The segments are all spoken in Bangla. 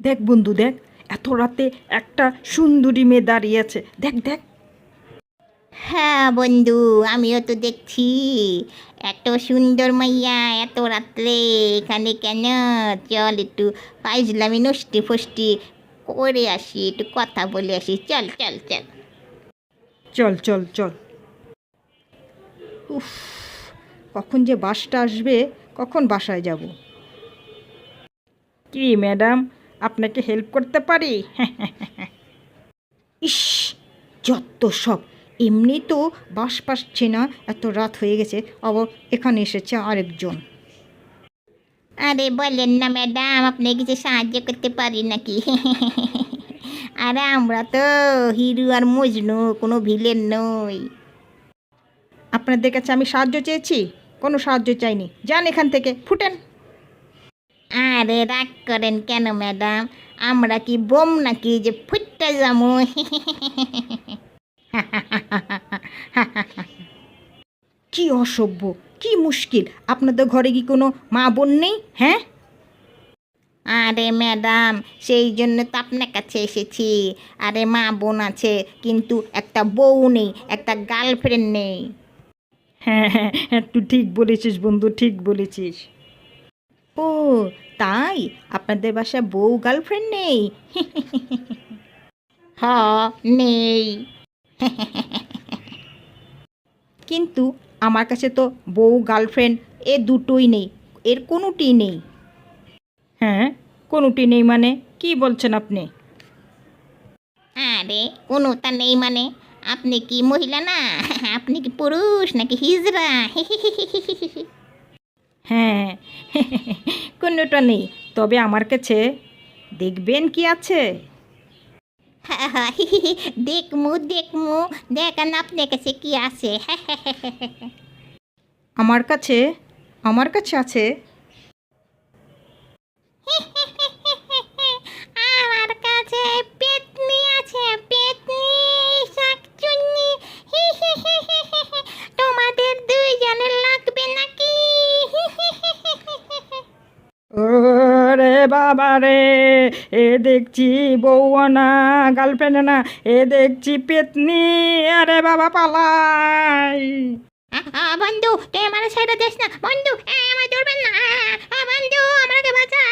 দেখ বন্ধু দেখ, এত রাতে একটা সুন্দরী মেয়ে দাঁড়িয়ে আছে, দেখ দেখ। হ্যাঁ বন্ধু, আমিও তো দেখছি। এত সুন্দর মাইয়া এত রাত্রে এখানে কেন? চল একটু ফাইজলামি নষ্টি ফষ্টি করে আসি, একটু কথা বলে আসি। চল চল চল। চল চল চল। উফ, কখন যে বাসটা আসবে, কখন বাসায় যাব। কি ম্যাডাম, আপনাকে হেল্প করতে পারি? ইস, যত সব। এমনি তো বাস পাচ্ছে না, এত রাত হয়ে গেছে, আবার এখানে এসেছে আরেকজন। আরে বলেন না ম্যাডাম, আপনি কিছু সাহায্য করতে পারি নাকি? আরে আমরা তো হিরো আর মজনু, কোনো ভিলেন নই। আপনাদের কাছে আমি সাহায্য চেয়েছি? কোনো সাহায্য চাইনি, যান এখান থেকে, ফুটেন। আরে রাগ করেন কেন ম্যাডাম? আমরা কি বোম নাকি যে ফুটতে যাবো? কি অসভ্য, কি মুশকিল, আপনাদের ঘরে কি কোনো মা বোন নেই? হ্যাঁ, আরে ম্যাডাম, সেই জন্য তো আপনার কাছে এসেছি। আরে মা বোন আছে, কিন্তু একটা বউ নেই, একটা গার্লফ্রেন্ড নেই। হ্যাঁ হ্যাঁ হ্যাঁ, তুই ঠিক বলেছিস বন্ধু, ঠিক বলেছিস। ও তাই, আপনাদের বাসায় বউ গার্লফ্রেন্ড নেই? হ, নেই। কিন্তু আমার কাছে তো বউ গার্লফ্রেন্ড এ দুটোই নেই, এর কোনোটি নেই। হ্যাঁ, কোনোটি নেই মানে কি বলছেন আপনি? আরে কোনোটা নেই মানে? আপনি কি মহিলা না? আপনি কি পুরুষ নাকি হিজড়া? হ্যাঁ, কোনোটা নেই, তবে আমার কাছে দেখবেন কি আছে। দেখমু দেখমু, দেখান আপনার কাছে কি আছে। আমার কাছে, আমার কাছে আছে। আমার কাছে পেতনি আছে, পেতনি, শাকচুন্নি। তোমাদের দুইজনের লাগবে নাকি? ওরে বাবা রে, এ দেখছি বউ না, গার্লফ্রেন্ড না, এ দেখছি পেতনি। আরে বাবা পালাই। বন্ধু, তুই আমার ছেড়ে দিস না বন্ধু। আমার ধরবেন না। বন্ধু, আমাকে বাঁচা।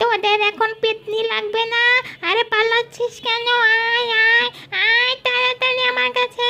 তোদের এখন পেতনি লাগবে না? আরে পালাচ্ছিস কেন? আয় আয় আয় তাড়াতাড়ি আমার কাছে।